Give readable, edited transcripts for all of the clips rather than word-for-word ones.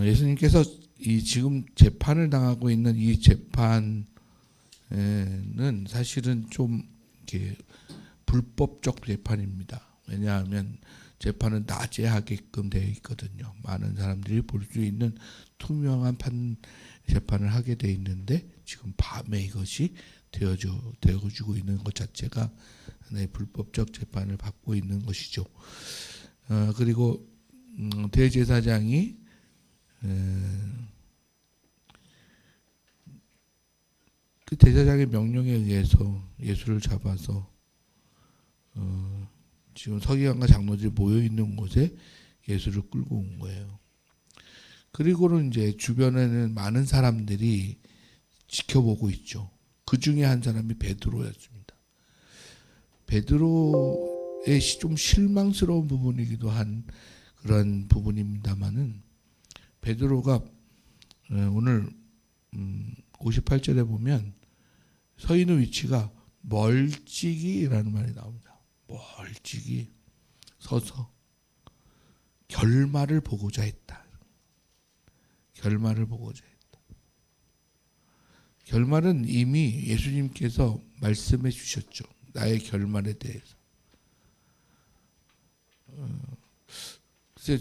예수님께서 이 지금 재판을 당하고 있는 이 재판은 사실은 좀 이렇게 불법적 재판입니다. 왜냐하면 재판은 낮에 하게끔 되어 있거든요. 많은 사람들이 볼 수 있는 투명한 재판을 하게 되어 있는데 지금 밤에 이것이 되어지고 있는 것 자체가 하나의 불법적 재판을 받고 있는 것이죠. 그리고 대제사장이 그 대제사장의 명령에 의해서 예수를 잡아서 지금 서기관과 장로들이 모여 있는 곳에 예수를 끌고 온 거예요. 그리고는 이제 주변에는 많은 사람들이 지켜보고 있죠. 그 중에 한 사람이 베드로였습니다. 베드로의 좀 실망스러운 부분이기도 한 그런 부분입니다만은 베드로가 오늘 58절에 보면 서 있는 위치가 멀찍이라는 말이 나옵니다. 멀찍이 서서 결말을 보고자 했다. 결말을 보고자 했다. 결말은 이미 예수님께서 말씀해 주셨죠. 나의 결말에 대해서.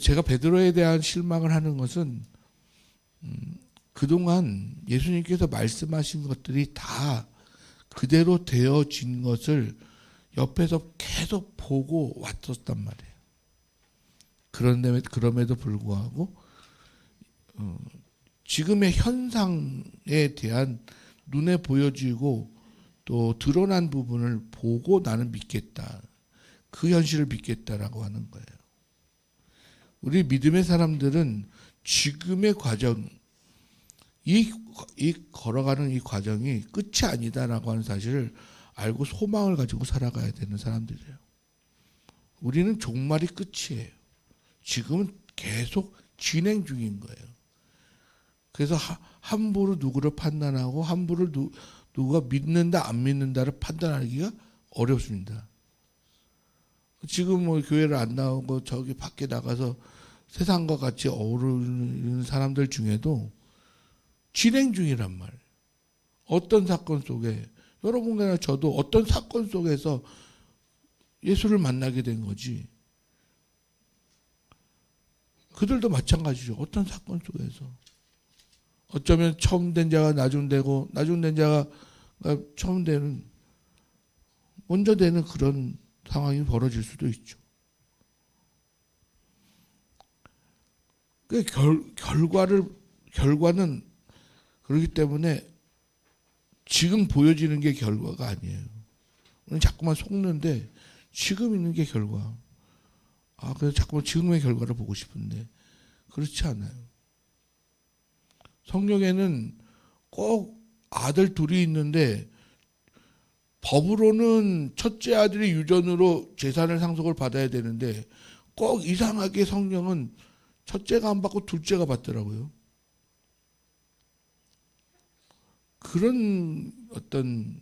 제가 베드로에 대한 실망을 하는 것은 그동안 예수님께서 말씀하신 것들이 다 그대로 되어진 것을 옆에서 계속 보고 왔었단 말이에요. 그럼에도 불구하고 지금의 현상에 대한 눈에 보여지고 또 드러난 부분을 보고 나는 믿겠다. 그 현실을 믿겠다라고 하는 거예요. 우리 믿음의 사람들은 지금의 과정, 이 걸어가는 이 과정이 끝이 아니다라고 하는 사실을 알고 소망을 가지고 살아가야 되는 사람들이에요. 우리는 종말이 끝이에요. 지금은 계속 진행 중인 거예요. 그래서 함부로 누구를 판단하고 함부로 누가 믿는다 안 믿는다를 판단하기가 어렵습니다. 지금 뭐 교회를 안 나오고 저기 밖에 나가서 세상과 같이 어우러지는 사람들 중에도 진행 중이란 말이에요. 어떤 사건 속에 여러분과 저도 어떤 사건 속에서 예수를 만나게 된 거지. 그들도 마찬가지죠. 어떤 사건 속에서. 어쩌면 처음 된 자가 나중 되고 나중 된 자가 처음 되는 먼저 되는 그런 상황이 벌어질 수도 있죠. 그 결과는 그렇기 때문에 지금 보여지는 게 결과가 아니에요. 우리는 자꾸만 속는데 지금 있는 게 결과. 그래서 자꾸만 지금의 결과를 보고 싶은데 그렇지 않아요. 성경에는 꼭 아들 둘이 있는데 법으로는 첫째 아들이 유전으로 재산을 상속을 받아야 되는데 꼭 이상하게 성경은 첫째가 안 받고 둘째가 받더라고요. 그런 어떤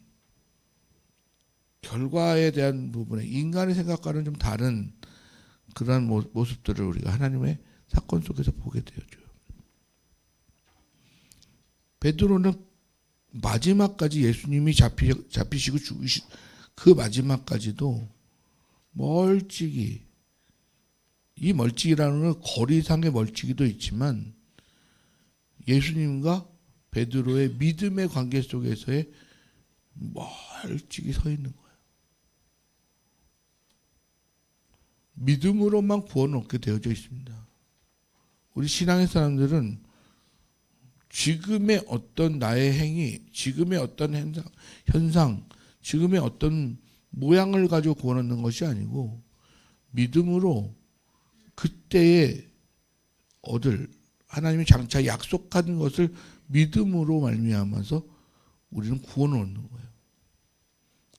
결과에 대한 부분에 인간의 생각과는 좀 다른 그런 모습들을 우리가 하나님의 사건 속에서 보게 되어줘요. 베드로는 마지막까지 예수님이 잡히시고 죽으신 그 마지막까지도 멀찍이, 이 멀찍이라는 건 거리상의 멀찍이도 있지만 예수님과 베드로의 믿음의 관계 속에서의 멀찍이 서 있는 거예요. 믿음으로만 구원을 얻게 되어져 있습니다. 우리 신앙의 사람들은 지금의 어떤 나의 행위, 지금의 어떤 현상, 지금의 어떤 모양을 가지고 구원 얻는 것이 아니고 믿음으로 그때에 얻을 하나님이 장차 약속한 것을 믿음으로 말미암아서 우리는 구원을 얻는 거예요.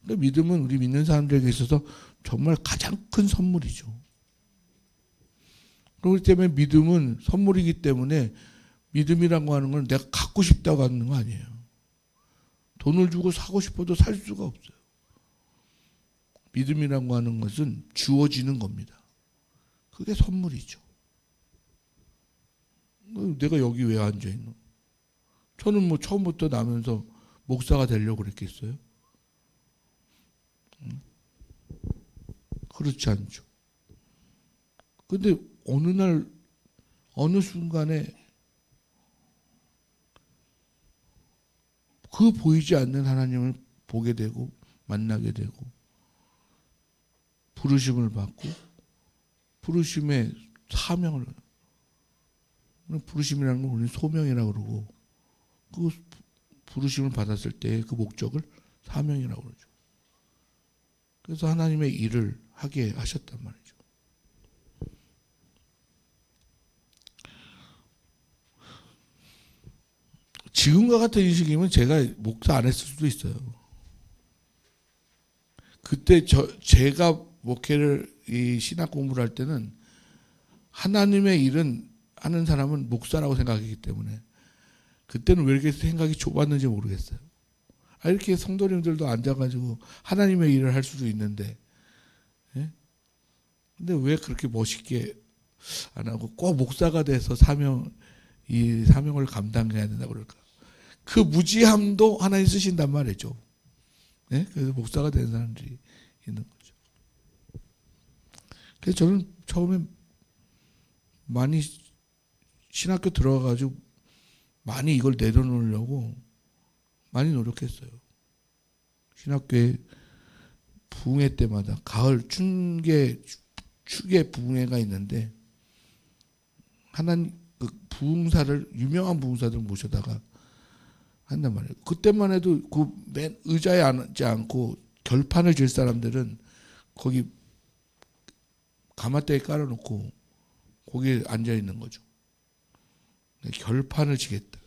그러니까 믿음은 우리 믿는 사람들에게 있어서 정말 가장 큰 선물이죠. 그렇기 때문에 믿음은 선물이기 때문에 믿음이라고 하는 건 내가 갖고 싶다고 하는 거 아니에요. 돈을 주고 사고 싶어도 살 수가 없어요. 믿음이라고 하는 것은 주어지는 겁니다. 그게 선물이죠. 내가 여기 왜 앉아 있노? 저는 뭐 처음부터 나면서 목사가 되려고 그랬겠어요? 그렇지 않죠. 근데 어느 날 어느 순간에 그 보이지 않는 하나님을 보게 되고 만나게 되고 부르심을 받고 부르심의 사명을, 부르심이라는 건 우리는 소명이라고 그러고, 그 부르심을 받았을 때 그 목적을 사명이라고 그러죠. 그래서 하나님의 일을 하게 하셨단 말이죠. 지금과 같은 인식이면 제가 목사 안 했을 수도 있어요. 그때 제가 목회를 이 신학 공부를 할 때는 하나님의 일은 하는 사람은 목사라고 생각했기 때문에 그때는 왜 이렇게 생각이 좁았는지 모르겠어요. 이렇게 성도님들도 앉아가지고 하나님의 일을 할 수도 있는데, 예? 근데 왜 그렇게 멋있게 안 하고 꼭 목사가 돼서 이 사명을 감당해야 된다고 그럴까? 그 무지함도 하나님 쓰신단 말이죠. 예? 그래서 목사가 된 사람들이 있는 거죠. 그래서 저는 처음에 많이 신학교 들어가가지고 많이 이걸 내려놓으려고 많이 노력했어요. 신학교에 부흥회 때마다 가을 축의 부흥회가 있는데 하나님 그 유명한 부흥사들 모셔다가 한단 말이에요. 그때만 해도 그 맨 의자에 앉지 않고 결판을 질 사람들은 거기 가마대에 깔아놓고 거기에 앉아 있는 거죠. 결판을 지겠다.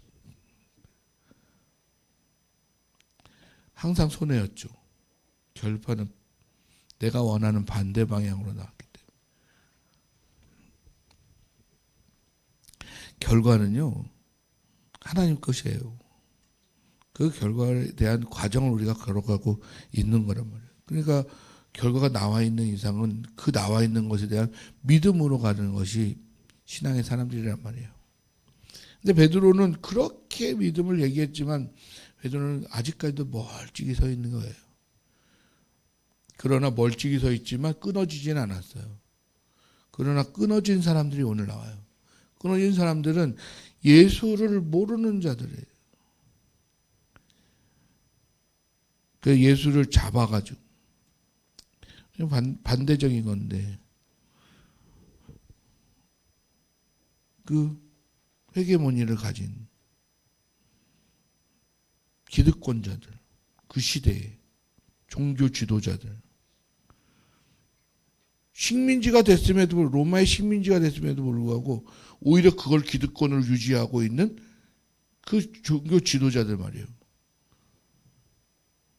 항상 손해였죠. 결판은 내가 원하는 반대 방향으로 나왔기 때문에. 결과는요, 하나님 것이에요. 그 결과에 대한 과정을 우리가 걸어가고 있는 거란 말이에요. 그러니까 결과가 나와 있는 이상은 그 나와 있는 것에 대한 믿음으로 가는 것이 신앙의 사람들이란 말이에요. 근데 베드로는 그렇게 믿음을 얘기했지만 베드로는 아직까지도 멀찍이 서 있는 거예요. 그러나 멀찍이 서 있지만 끊어지진 않았어요. 그러나 끊어진 사람들이 오늘 나와요. 끊어진 사람들은 예수를 모르는 자들이에요. 그 예수를 잡아가지고 반대적인 건데 그 회계모니를 가진 기득권자들, 그 시대의 종교 지도자들, 식민지가 됐음에도 로마의 식민지가 됐음에도 불구하고 오히려 그걸 기득권을 유지하고 있는 그 종교 지도자들 말이에요.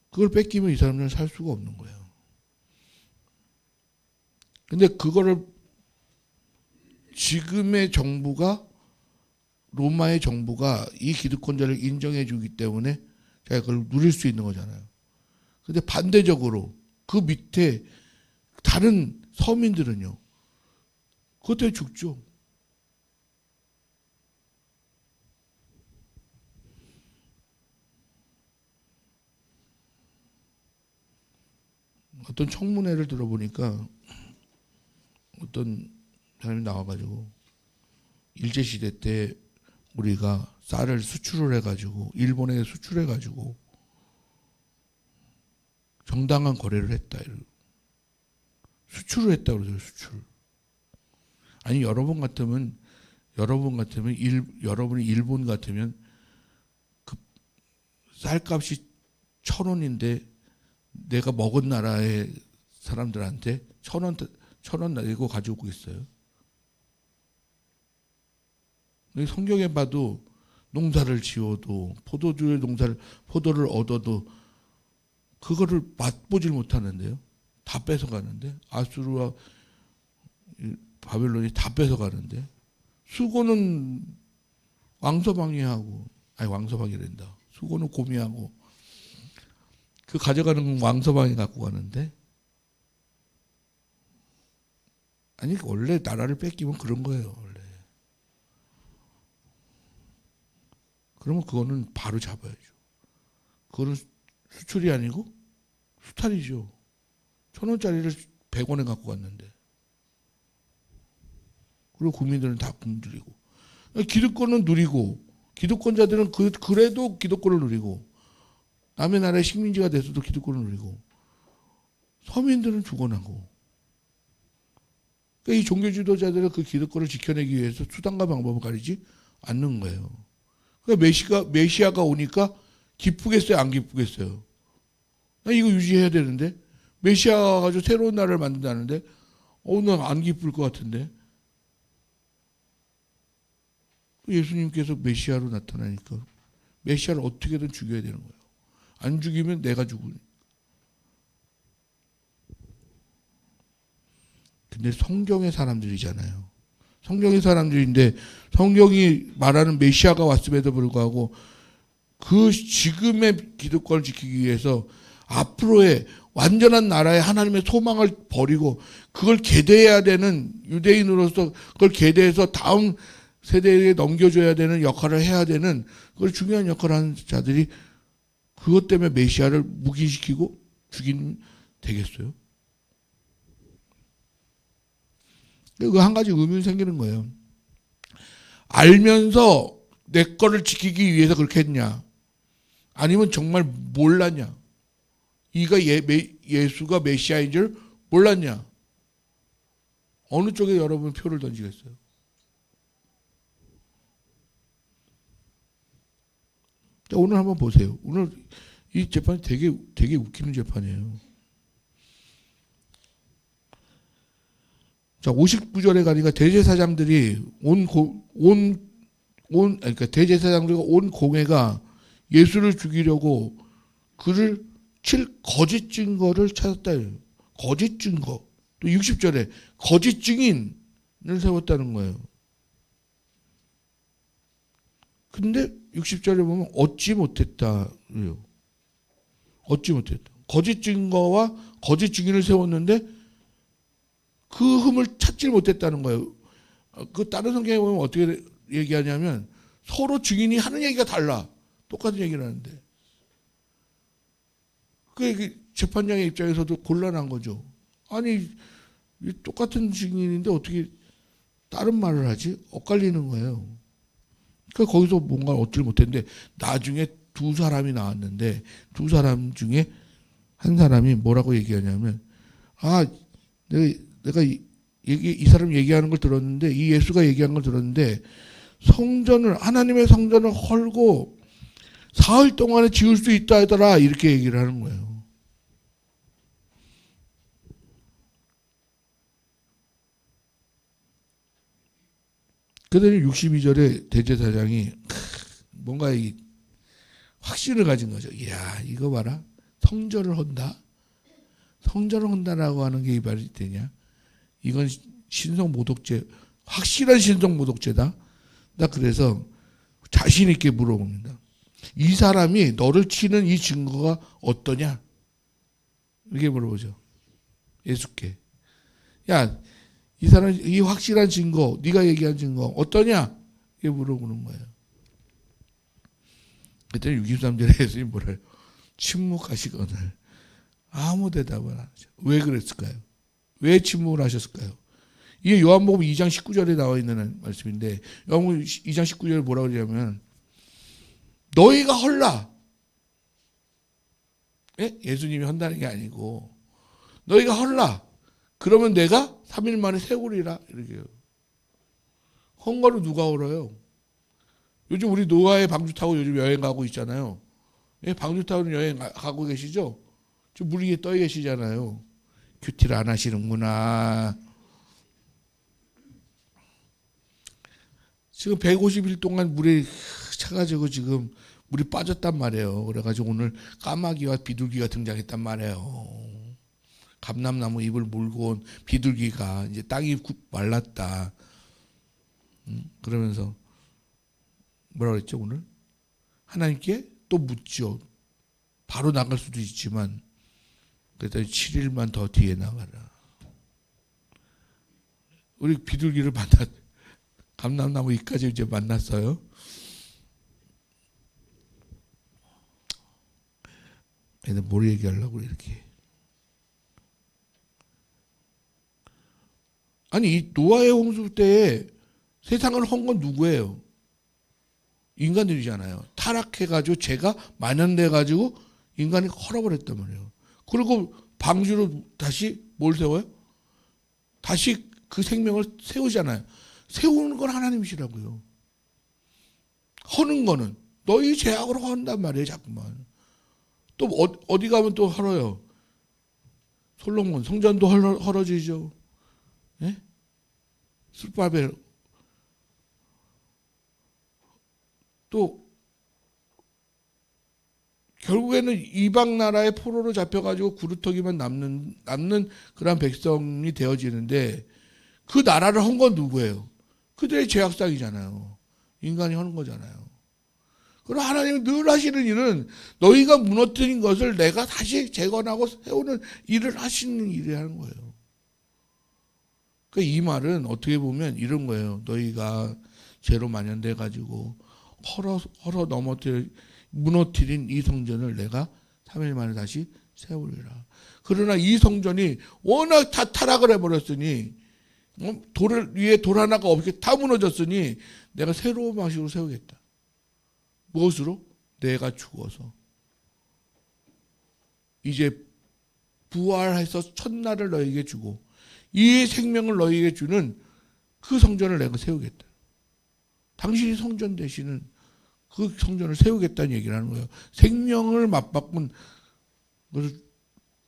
그걸 뺏기면 이 사람들은 살 수가 없는 거예요. 근데 그거를 지금의 정부가, 로마의 정부가 이 기득권자를 인정해 주기 때문에 제가 그걸 누릴 수 있는 거잖아요. 근데 반대적으로 그 밑에 다른 서민들은요, 그것 때문에 죽죠. 어떤 청문회를 들어보니까 어떤 사람이 나와가지고 일제시대 때 우리가 쌀을 수출을 해가지고 일본에 수출해가지고 정당한 거래를 했다. 수출을 했다 그러죠. 수출. 아니 여러분 같으면 여러분이 일본 같으면 그 쌀값이 1,000원인데 내가 먹은 나라의 사람들한테 1,000원 내고 가지고 있어요. 성경에 봐도 농사를 지어도 포도를 얻어도 그거를 맛보질 못하는데요. 다 뺏어가는데 아수르와 바벨론이 다 뺏어가는데 수고는 왕서방이란다. 수고는 고미하고 그 가져가는 건 왕서방이 갖고 가는데 아니 원래 나라를 뺏기면 그런 거예요. 원래 그러면 그거는 바로 잡아야죠. 그거는 수출이 아니고 수탈이죠. 1,000원짜리를 100원에 갖고 갔는데. 그리고 국민들은 다 굶주리고. 기득권은 누리고, 기득권자들은 그래도 기득권을 누리고, 남의 나라의 식민지가 돼서도 기득권을 누리고, 서민들은 죽어나고. 그러니까 이 종교 지도자들은 그 기득권을 지켜내기 위해서 수단과 방법을 가리지 않는 거예요. 그러니까 메시아가 오니까 기쁘겠어요, 안 기쁘겠어요? 이거 유지해야 되는데, 메시아가 가지고 새로운 나라를 만든다는데, 난 안 기쁠 것 같은데. 예수님께서 메시아로 나타나니까 메시아를 어떻게든 죽여야 되는 거예요. 안 죽이면 내가 죽으니. 근데 성경의 사람들이잖아요. 성경의 사람들인데 성경이 말하는 메시아가 왔음에도 불구하고 그 지금의 기득권을 지키기 위해서 앞으로의 완전한 나라의 하나님의 소망을 버리고 그걸 계대해야 되는 유대인으로서 그걸 계대해서 다음 세대에 넘겨줘야 되는 역할을 해야 되는 그걸 중요한 역할을 하는 자들이 그것 때문에 메시아를 묵인시키고 죽이면 되겠어요? 그 한 가지 의문이 생기는 거예요. 알면서 내 거를 지키기 위해서 그렇게 했냐? 아니면 정말 몰랐냐? 예수가 메시아인 줄 몰랐냐? 어느 쪽에 여러분 표를 던지겠어요? 자, 오늘 한번 보세요. 오늘 이 재판이 되게 웃기는 재판이에요. 자, 59절에 가니까 대제사장들이 그러니까 대제사장들과 온 공회가 예수를 죽이려고 그를 칠 거짓 증거를 찾았다. 거짓 증거. 또 60절에 거짓 증인을 세웠다는 거예요. 근데 60절에 보면 얻지 못했다. 그래요. 얻지 못했다. 거짓 증거와 거짓 증인을 세웠는데 그 흠을 찾지 못했다는 거예요. 그 다른 성경에 보면 어떻게 얘기하냐면 서로 증인이 하는 얘기가 달라. 똑같은 얘기를 하는데. 그 재판장의 입장에서도 곤란한 거죠. 아니 똑같은 증인인데 어떻게 다른 말을 하지? 엇갈리는 거예요. 그러니까 거기서 뭔가 얻지를 못했는데 나중에 두 사람이 나왔는데 두 사람 중에 한 사람이 뭐라고 얘기하냐면 내가 이 사람 얘기하는 걸 들었는데 이 예수가 얘기하는 걸 들었는데 하나님의 성전을 헐고 사흘 동안에 지을 수 있다 하더라 이렇게 얘기를 하는 거예요. 그러더니 62절에 대제사장이 뭔가 확신을 가진 거죠. 이야 이거 봐라. 성전을 헌다. 성전을 헌다라고 하는 게 이 말이 되냐. 이건 신성모독죄, 확실한 신성모독죄다. 나 그래서 자신 있게 물어봅니다. 이 사람이 너를 치는 이 증거가 어떠냐? 이렇게 물어보죠. 예수께. 야, 이 사람 이 확실한 증거, 네가 얘기한 증거 어떠냐? 이렇게 물어보는 거예요. 그때 63절에 예수님 뭐래요? 침묵하시거늘 아무 대답을 안 하죠. 왜 그랬을까요? 왜 침묵을 하셨을까요? 이게 요한복음 2장 19절에 나와 있는 말씀인데 요한복음 2장 19절에 뭐라고 그러냐면 너희가 헐라. 예? 예수님이 헌다는 게 아니고 너희가 헐라. 그러면 내가 3일 만에 세우리라. 이렇게요. 헌 거를 누가 헐어요? 요즘 우리 노아의 방주 타고 요즘 여행 가고 있잖아요. 예? 방주 타고 여행 가고 계시죠? 저 물 위에 떠 계시잖아요. 큐티를 안 하시는구나. 지금 150일 동안 물에 차가지고 지금 물이 빠졌단 말이에요. 그래가지고 오늘 까마귀와 비둘기가 등장했단 말이에요. 감람나무 잎을 물고 온 비둘기가 이제 땅이 말랐다. 그러면서 뭐라고 그랬죠 오늘? 하나님께 또 묻죠. 바로 나갈 수도 있지만 그랬더니 7일만 더 뒤에 나가라. 우리 비둘기를 감람나무 잎까지 이제 만났어요. 근데 뭘 얘기하려고 이렇게. 아니 이 노아의 홍수 때에 세상을 한 건 누구예요? 인간들이잖아요. 타락해가지고 죄가 만연돼가지고 인간이 헐어버렸단 말이에요. 그리고 방주로 다시 뭘 세워요? 다시 그 생명을 세우잖아요. 세우는 건 하나님이시라고요. 허는 거는 너희 죄악으로 헌단 말이에요. 자꾸만. 또 어디 가면 또 헐어요. 솔로몬 성전도 헐어지죠. 예? 술바벨 또 결국에는 이방 나라의 포로로 잡혀가지고 구루터기만 남는 그런 백성이 되어지는데 그 나라를 한 건 누구예요? 그들의 죄악상이잖아요. 인간이 하는 거잖아요. 그럼 하나님은 늘 하시는 일은 너희가 무너뜨린 것을 내가 다시 재건하고 세우는 일을 하시는 일을 하는 거예요. 그러니까 이 말은 어떻게 보면 이런 거예요. 너희가 죄로 만연돼 가지고 헐어 무너뜨린 이 성전을 내가 3일 만에 다시 세우리라. 그러나 이 성전이 워낙 다 타락을 해버렸으니 돌 위에 돌 하나가 없게 다 무너졌으니 내가 새로운 방식으로 세우겠다. 무엇으로? 내가 죽어서 이제 부활해서 첫날을 너에게 주고 이 생명을 너에게 주는 그 성전을 내가 세우겠다. 당신이 성전 되시는 그 성전을 세우겠다는 얘기를 하는 거예요. 생명을 맞바꾼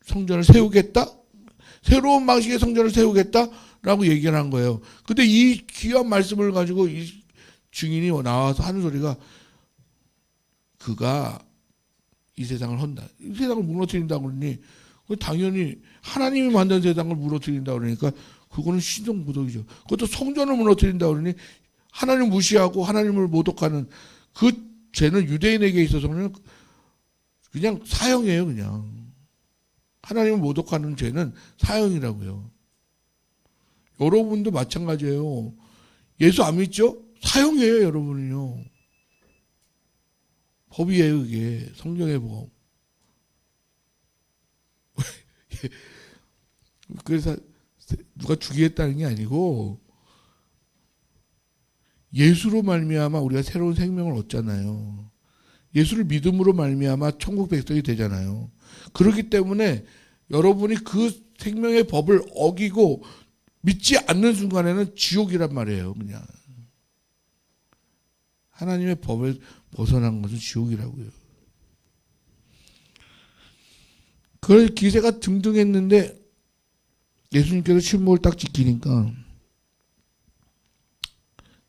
성전을 세우겠다? 새로운 방식의 성전을 세우겠다라고 얘기를 한 거예요. 근데 이 귀한 말씀을 가지고 이 증인이 나와서 하는 소리가 그가 이 세상을 헌다. 이 세상을 무너뜨린다고 그러니 당연히 하나님이 만든 세상을 무너뜨린다고 그러니까 그거는 신성모독이죠. 그것도 성전을 무너뜨린다고 그러니 하나님을 무시하고 하나님을 모독하는 그 죄는 유대인에게 있어서는 그냥 사형이에요. 그냥 하나님을 모독하는 죄는 사형이라고요. 여러분도 마찬가지예요. 예수 안 믿죠? 사형이에요. 여러분은요. 법이에요. 이게 성경의 법. 그래서 누가 죽이겠다는 게 아니고 예수로 말미암아 우리가 새로운 생명을 얻잖아요. 예수를 믿음으로 말미암아 천국 백성이 되잖아요. 그렇기 때문에 여러분이 그 생명의 법을 어기고 믿지 않는 순간에는 지옥이란 말이에요. 그냥 하나님의 법을 벗어난 것은 지옥이라고요. 그걸 기세가 등등했는데 예수님께서 침묵을 딱 지키니까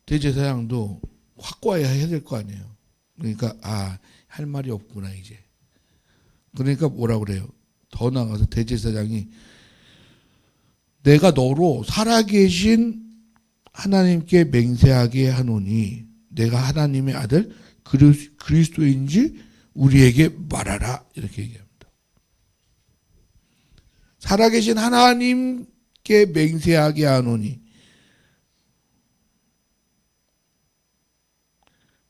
대제사장도 확고해야 될 거 아니에요. 그러니까 할 말이 없구나 이제. 그러니까 뭐라 그래요? 더 나아가서 대제사장이 내가 너로 살아계신 하나님께 맹세하게 하노니 내가 하나님의 아들 그리스도인지 우리에게 말하라 이렇게 얘기합니다. 살아계신 하나님께 맹세하게 하노니.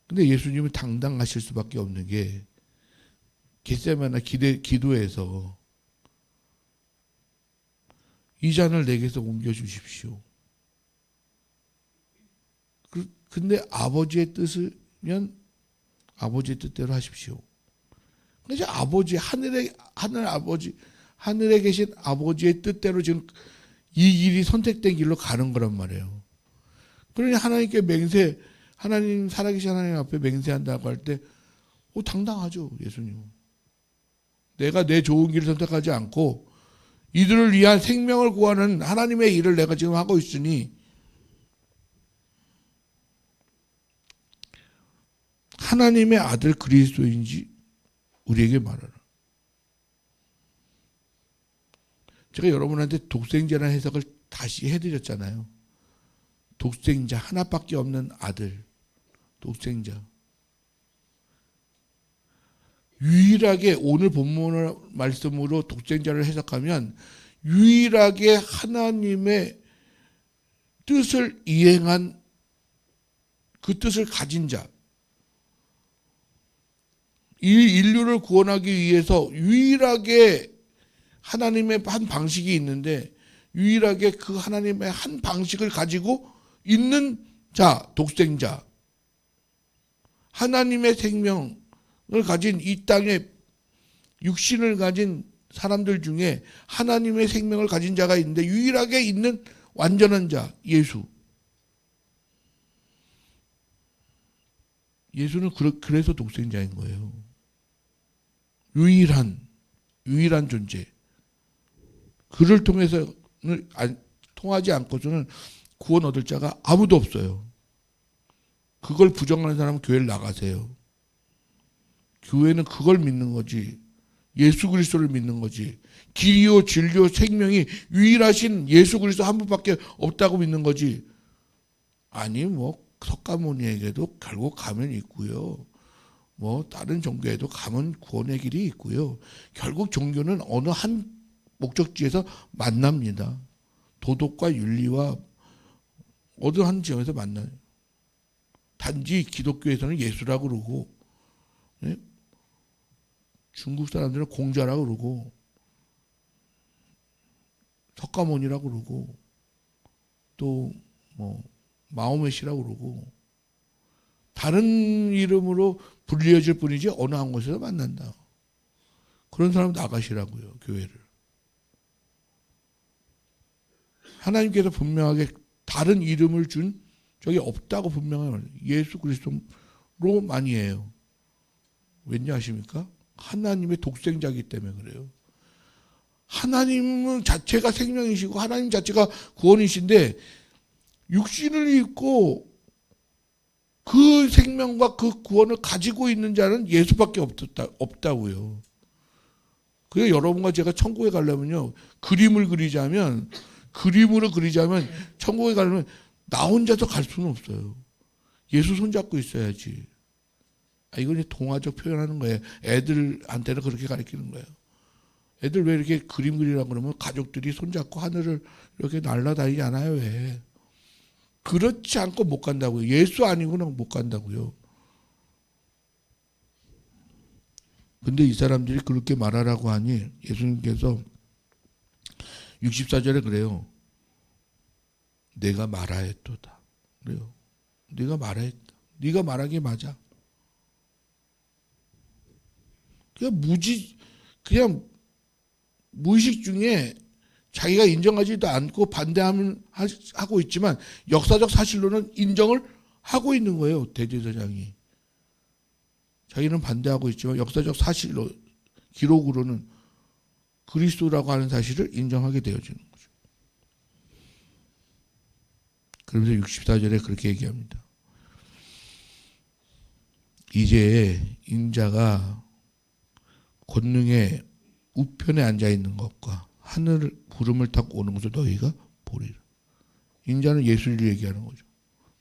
근데 예수님은 당당하실 수밖에 없는 게 겟세마네 기도에서 이 잔을 내게서 옮겨주십시오. 근데 아버지의 뜻이면 아버지의 뜻대로 하십시오. 그래서 아버지 하늘에 계신 아버지의 뜻대로 지금 이 길이 선택된 길로 가는 거란 말이에요. 그러니 하나님께 하나님 살아계신 하나님 앞에 맹세한다고 할 때 당당하죠. 예수님은. 내가 내 좋은 길을 선택하지 않고 이들을 위한 생명을 구하는 하나님의 일을 내가 지금 하고 있으니 하나님의 아들 그리스도인지 우리에게 말하라. 제가 여러분한테 독생자라는 해석을 다시 해드렸잖아요. 독생자, 하나밖에 없는 아들, 독생자. 유일하게 오늘 본문 말씀으로 독생자를 해석하면 유일하게 하나님의 뜻을 이행한 그 뜻을 가진 자. 이 인류를 구원하기 위해서 유일하게 하나님의 한 방식이 있는데 유일하게 그 하나님의 한 방식을 가지고 있는 자, 독생자, 하나님의 생명을 가진 이 땅에 육신을 가진 사람들 중에 하나님의 생명을 가진 자가 있는데 유일하게 있는 완전한 자, 예수. 예수는 그래서 독생자인 거예요. 유일한 존재. 그를 통해서 통하지 않고서는 구원 얻을 자가 아무도 없어요. 그걸 부정하는 사람은 교회를 나가세요. 교회는 그걸 믿는 거지. 예수 그리스도를 믿는 거지. 길이요 진리요 생명이 유일하신 예수 그리스도 한 분밖에 없다고 믿는 거지. 아니 뭐 석가모니에게도 결국 가면 있고요. 뭐 다른 종교에도 가면 구원의 길이 있고요. 결국 종교는 어느 한 목적지에서 만납니다. 도덕과 윤리와 어느 한 지점에서 만나요. 단지 기독교에서는 예수라고 그러고, 네? 중국 사람들은 공자라고 그러고, 석가모니라고 그러고, 또 뭐 마호메시라고 그러고, 다른 이름으로 불리어질 뿐이지 어느 한 곳에서 만난다. 그런 사람 나가시라고요, 교회를. 하나님께서 분명하게 다른 이름을 준 적이 없다고 분명히 말해요. 예수 그리스도로만이에요. 왠지 아십니까? 하나님의 독생자이기 때문에 그래요. 하나님 자체가 생명이시고 하나님 자체가 구원이신데 육신을 입고 그 생명과 그 구원을 가지고 있는 자는 예수밖에 없다고요. 그래서 여러분과 제가 천국에 가려면요. 그림으로 그리자면 천국에 가려면 나 혼자서 갈 수는 없어요. 예수 손잡고 있어야지. 이건 동화적 표현하는 거예요. 애들한테는 그렇게 가르치는 거예요. 애들 왜 이렇게 그림 그리라고 그러면 가족들이 손잡고 하늘을 이렇게 날아다니지 않아요? 왜? 그렇지 않고 못 간다고요. 예수 아니고는 못 간다고요. 근데 이 사람들이 그렇게 말하라고 하니 예수님께서 64절에 그래요. 내가 말하였도다. 그래요. 네가 말했다. 네가 말한 게 맞아. 그냥 무의식 중에 자기가 인정하지도 않고 반대하고 있지만 역사적 사실로는 인정을 하고 있는 거예요. 대제사장이. 자기는 반대하고 있지만 역사적 사실로 기록으로는 그리스도라고 하는 사실을 인정하게 되어지는 거죠. 그러면서 64절에 그렇게 얘기합니다. 이제 인자가 권능의 우편에 앉아있는 것과 하늘 구름을 타고 오는 것을 너희가 보리라. 인자는 예수를 얘기하는 거죠.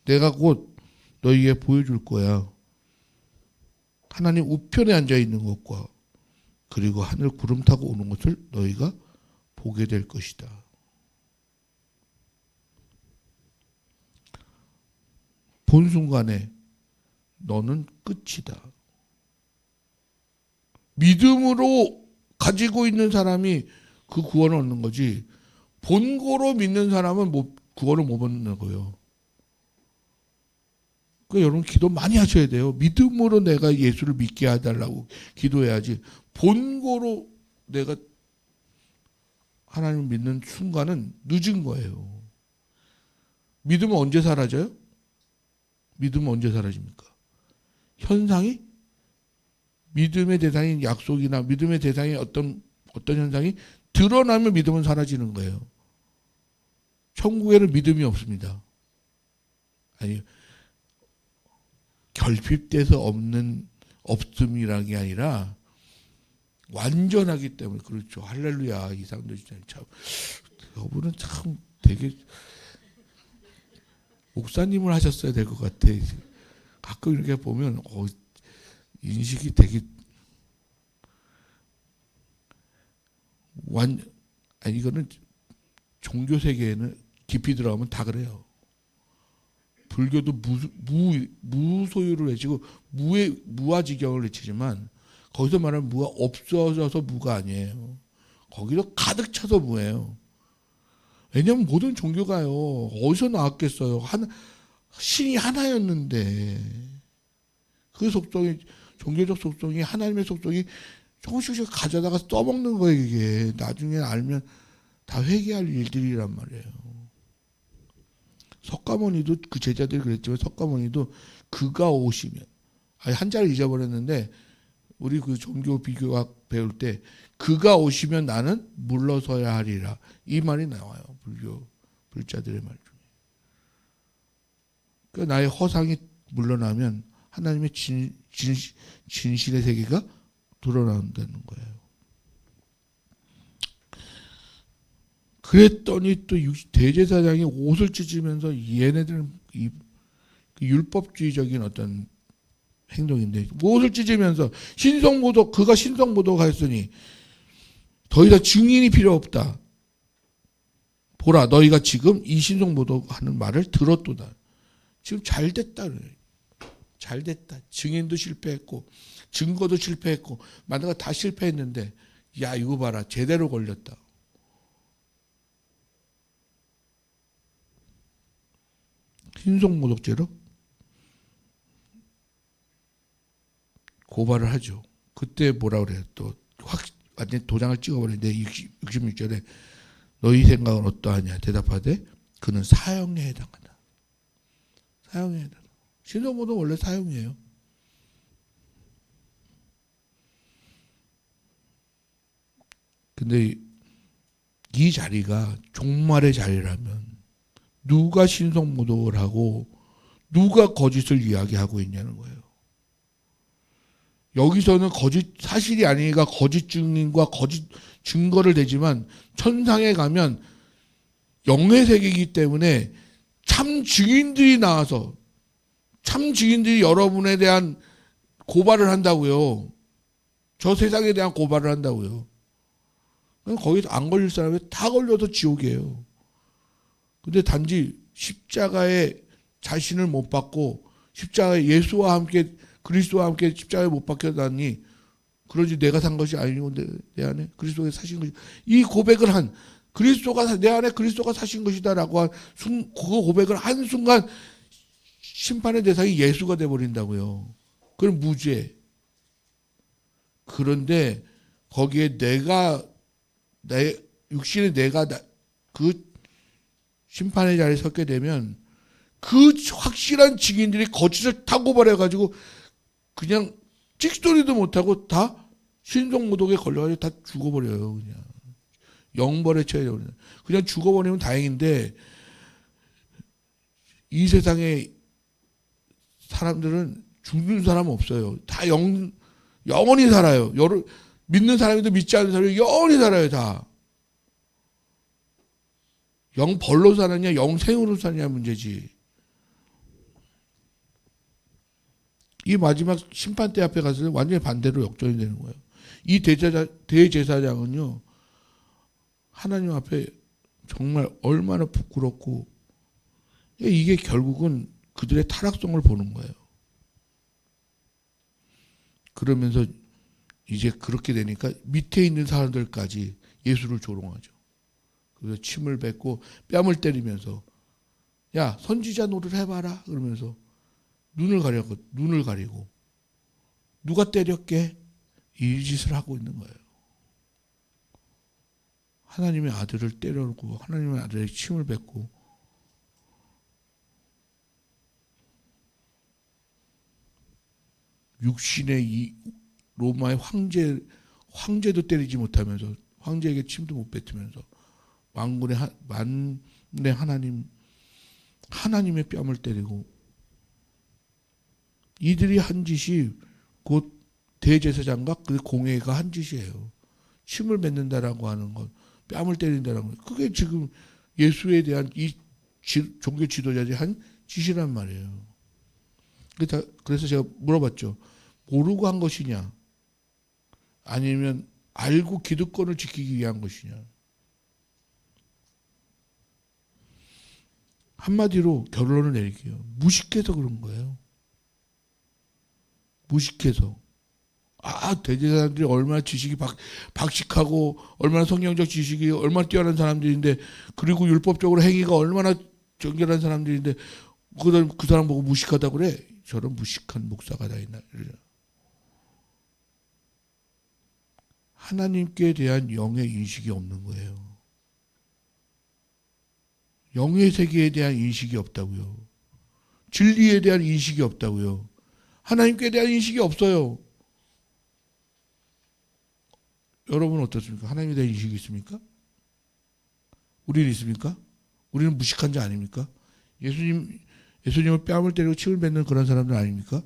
내가 곧 너희에게 보여줄 거야. 하나님 우편에 앉아있는 것과 그리고 하늘 구름 타고 오는 것을 너희가 보게 될 것이다. 본 순간에 너는 끝이다. 믿음으로 가지고 있는 사람이 그 구원을 얻는 거지 본고로 믿는 사람은 구원을 못 얻는 거예요. 그러니까 여러분 기도 많이 하셔야 돼요. 믿음으로 내가 예수를 믿게 해달라고 기도해야지 본고로 내가 하나님을 믿는 순간은 늦은 거예요. 믿음은 언제 사라져요? 믿음은 언제 사라집니까? 현상이 믿음의 대상인 약속이나 믿음의 대상인 어떤 현상이 드러나면 믿음은 사라지는 거예요. 천국에는 믿음이 없습니다. 아니 결핍돼서 없음이라는 게 아니라 완전하기 때문에 그렇죠. 할렐루야. 이 사람들 진짜 참 여러분은 참 되게 목사님을 하셨어야 될 것 같아. 가끔 이렇게 보면 인식이 되게 이거는 종교 세계에는 깊이 들어가면 다 그래요. 불교도 무소유를 외치고 무아지경을 외치지만 거기서 말하는 무가 없어져서 무가 아니에요. 거기도 가득 차서 무예요. 왜냐하면 모든 종교가요, 어디서 나왔겠어요? 신이 하나였는데 그 속성이, 종교적 속성이, 하나님의 속성이 조금씩 가져다가 써먹는 거예요. 이게 나중에 알면 다 회개할 일들이란 말이에요. 석가모니도, 그 제자들이 그랬지만 석가모니도 그가 오시면, 한자를 잊어버렸는데 우리 그 종교 비교학 배울 때 그가 오시면 나는 물러서야 하리라, 이 말이 나와요. 불자들의 말 중에. 그러니까 나의 허상이 물러나면 하나님의 진실의 세계가 드러난다는 거예요. 그랬더니 또 대제사장이 옷을 찢으면서, 얘네들은 그 율법주의적인 어떤 행동인데, 옷을 찢으면서 신성모독, 그가 신성모독하였으니 더 이상 증인이 필요 없다. 보라, 너희가 지금 이 신성모독하는 말을 들었도다. 지금 잘 됐다. 잘 됐다. 증인도 실패했고 증거도 실패했고 만다가 다 실패했는데, 야 이거 봐라, 제대로 걸렸다. 신성모독죄로 고발을 하죠. 그때 뭐라 그래요? 또 완전 도장을 찍어버리는데 66절에 너희 생각은 어떠하냐 대답하되 그는 사형에 해당한다. 사형에 해당한다. 신성모독 원래 사형이에요. 근데 이 자리가 종말의 자리라면 누가 신성모독을 하고 누가 거짓을 이야기하고 있냐는 거예요. 여기서는 거짓 사실이 아니니까 거짓 증인과 거짓 증거를 대지만, 천상에 가면 영의 세계이기 때문에 참 증인들이 나와서, 참 증인들이 여러분에 대한 고발을 한다고요. 저 세상에 대한 고발을 한다고요. 거기서 안 걸릴 사람이 다 걸려서 지옥이에요. 근데 단지 십자가에 자신을 못 받고, 십자가에 예수와 함께, 그리스도와 함께 십자가에 못 박혀다니, 그러지 내가 산 것이 아니고 내 안에 그리스도가 사신 것이, 이 고백을 한, 그리스도가 내 안에 그리스도가 사신 것이다라고 한 그 고백을 한 순간 심판의 대상이 예수가 돼버린다고요. 그럼 무죄. 그런데 거기에 내 육신의 내가 그 심판의 자리에 섰게 되면 그 확실한 증인들이 거짓을 다 고발해가지고 그냥 찍소리도 못하고 다 신성모독에 걸려가지고 다 죽어버려요. 그냥 영벌에 처해져. 그냥 죽어버리면 다행인데, 이 세상에 사람들은 죽는 사람 없어요. 다 영원히 살아요. 믿는 사람이도 믿지 않는 사람이 영원히 살아요. 다. 영벌로 사느냐 영생으로 사느냐 문제지. 이 마지막 심판대 앞에 가서는 완전히 반대로 역전이 되는 거예요. 이 대제사장은요, 하나님 앞에 정말 얼마나 부끄럽고, 이게 결국은 그들의 타락성을 보는 거예요. 그러면서 이제 그렇게 되니까 밑에 있는 사람들까지 예수를 조롱하죠. 그래서 침을 뱉고 뺨을 때리면서, 야 선지자 노릇 해봐라 그러면서 눈을 가리고 누가 때렸게, 이 짓을 하고 있는 거예요. 하나님의 아들을 때려놓고 하나님의 아들의 침을 뱉고, 육신의 이 로마의 황제도 때리지 못하면서, 황제에게 침도 못 뱉으면서 만군의 하나님의 뺨을 때리고, 이들이 한 짓이 곧 대제사장과 그 공회가 한 짓이에요. 침을 뱉는다라고 하는 것, 뺨을 때린다라는 것, 그게 지금 예수에 대한 이 종교 지도자들이 한 짓이란 말이에요. 그래서 제가 물어봤죠. 모르고 한 것이냐, 아니면 알고 기득권을 지키기 위한 것이냐. 한마디로 결론을 내릴게요. 무식해서 그런 거예요. 무식해서. 대제사장들이 얼마나 지식이 박식하고 얼마나 성경적 지식이 얼마나 뛰어난 사람들인데, 그리고 율법적으로 행위가 얼마나 정결한 사람들인데 그 사람 보고 무식하다고 그래. 저런 무식한 목사가 다 있나. 하나님께 대한 영의 인식이 없는 거예요. 영의 세계에 대한 인식이 없다고요. 진리에 대한 인식이 없다고요. 하나님께 대한 인식이 없어요. 여러분 어떻습니까? 하나님에 대한 인식이 있습니까? 우리는 있습니까? 우리는 무식한 자 아닙니까? 예수님을 뺨을 때리고 침을 뱉는 그런 사람들 아닙니까?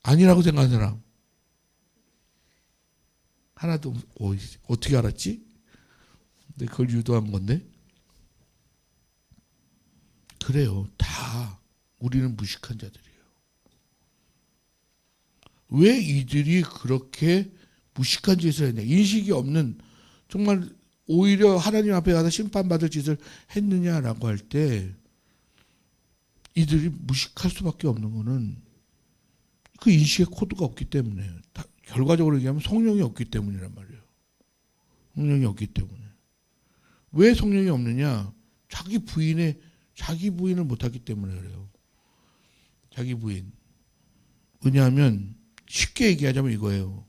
아니라고 생각하는 사람 하나도 어떻게 알았지? 근데 그걸 유도한 건데. 그래요. 다 우리는 무식한 자들이에요. 왜 이들이 그렇게 무식한 짓을 했냐? 인식이 없는, 정말 오히려 하나님 앞에 가서 심판받을 짓을 했느냐라고 할 때 이들이 무식할 수밖에 없는 거는 그 인식의 코드가 없기 때문에, 결과적으로 얘기하면 성령이 없기 때문이란 말이에요. 성령이 없기 때문에. 왜 성령이 없느냐? 자기 부인을 못하기 때문에 그래요. 자기 부인. 왜냐하면 쉽게 얘기하자면 이거예요.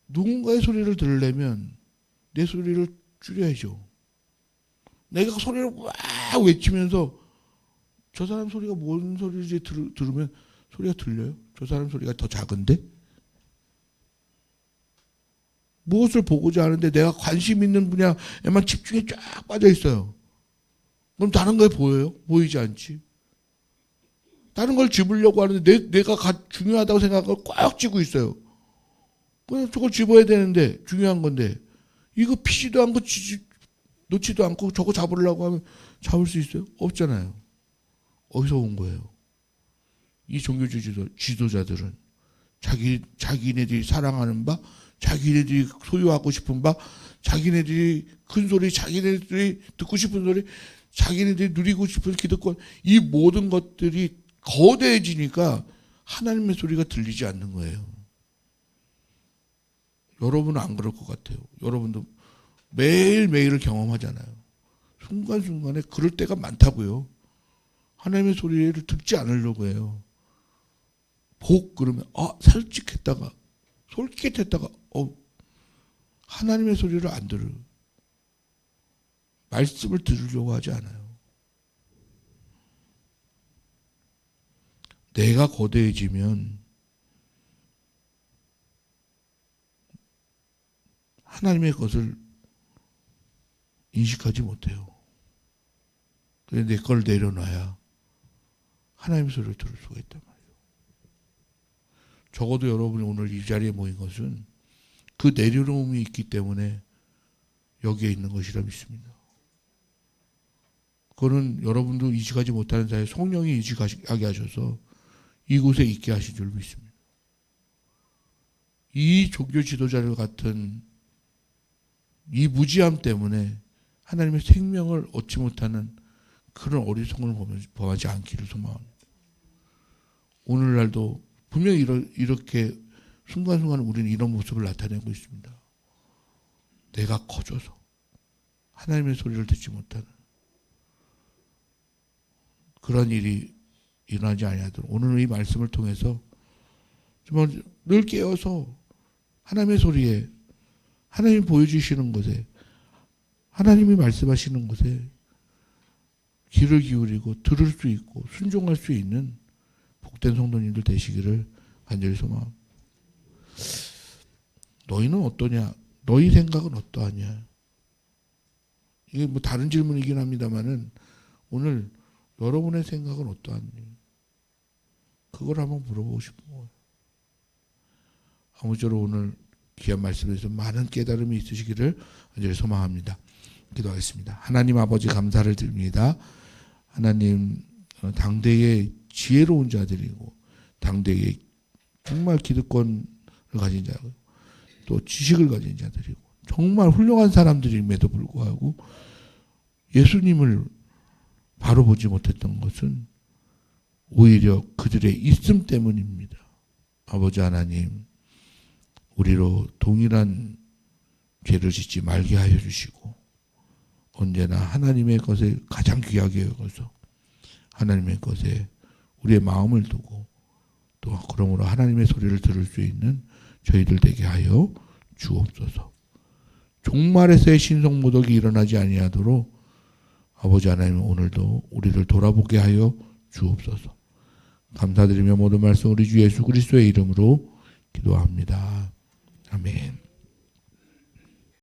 누군가의 소리를 들으려면 내 소리를 줄여야죠. 내가 소리를 와 외치면서 저 사람 소리가 뭔 소리인지 들으면 소리가 들려요? 저 사람 소리가 더 작은데? 무엇을 보고자 하는데 내가 관심 있는 분야에만 집중이 쫙 빠져 있어요. 그럼 다른 거에 보여요? 보이지 않지. 다른 걸 집으려고 하는데 내가 중요하다고 생각하고 꽉 쥐고 있어요. 그냥 저걸 집어야 되는데, 중요한 건데, 이거 피지도 않고 놓지도 않고 저거 잡으려고 하면 잡을 수 있어요? 없잖아요. 어디서 온 거예요? 이 종교주의 지도자들은 자기네들이 사랑하는 바, 자기네들이 소유하고 싶은 바, 자기네들이 큰 소리, 자기네들이 듣고 싶은 소리, 자기네들이 누리고 싶은 기득권, 이 모든 것들이 거대해지니까 하나님의 소리가 들리지 않는 거예요. 여러분은 안 그럴 것 같아요. 여러분도 매일매일을 경험하잖아요. 순간순간에 그럴 때가 많다고요. 하나님의 소리를 듣지 않으려고 해요. 그러면 살직했다가 솔깃했다가 하나님의 소리를 안 들어요. 말씀을 들으려고 하지 않아요. 내가 거대해지면 하나님의 것을 인식하지 못해요. 그래서 내 걸 내려놔야 하나님의 소리를 들을 수가 있단 말이에요. 적어도 여러분이 오늘 이 자리에 모인 것은 그 내려놓음이 있기 때문에 여기에 있는 것이라 믿습니다. 그거는 여러분도 인식하지 못하는 사이에 성령이 인식하게 하셔서 이곳에 있게 하신 줄 믿습니다. 이 종교 지도자들 같은 이 무지함 때문에 하나님의 생명을 얻지 못하는 그런 어리석음을 범하지 않기를 소망합니다. 오늘날도 분명히 이렇게 순간순간 우리는 이런 모습을 나타내고 있습니다. 내가 커져서 하나님의 소리를 듣지 못하는 그런 일이 일어나지 아니하도록 오늘 이 말씀을 통해서 정말 늘 깨어서 하나님의 소리에, 하나님이 보여주시는 것에, 하나님이 말씀하시는 것에 귀를 기울이고 들을 수 있고 순종할 수 있는 복된 성도님들 되시기를 간절히 소망합니다. 너희는 어떠냐? 너희 생각은 어떠하냐? 이게 뭐 다른 질문이긴 합니다만은 오늘 여러분의 생각은 어떠하니? 그걸 한번 물어보고 싶은 거예요. 아무쪼록 오늘 귀한 말씀에서 많은 깨달음이 있으시기를 간절히 소망합니다. 기도하겠습니다. 하나님 아버지 감사를 드립니다. 하나님 당대의 지혜로운 자들이고 당대의 정말 기득권을 가진 자고 또 지식을 가진 자들이고 정말 훌륭한 사람들임에도 불구하고 예수님을 바로 보지 못했던 것은 오히려 그들의 있음 때문입니다. 아버지 하나님, 우리로 동일한 죄를 짓지 말게 하여 주시고 언제나 하나님의 것을 가장 귀하게 여겨서 하나님의 것에 우리의 마음을 두고 또 그러므로 하나님의 소리를 들을 수 있는 저희들 되게 하여 주옵소서. 종말에서의 신성모독이 일어나지 아니하도록 아버지 하나님 오늘도 우리를 돌아보게 하여 주옵소서. 감사드리며 모든 말씀 우리 주 예수 그리스도의 이름으로 기도합니다. 아멘.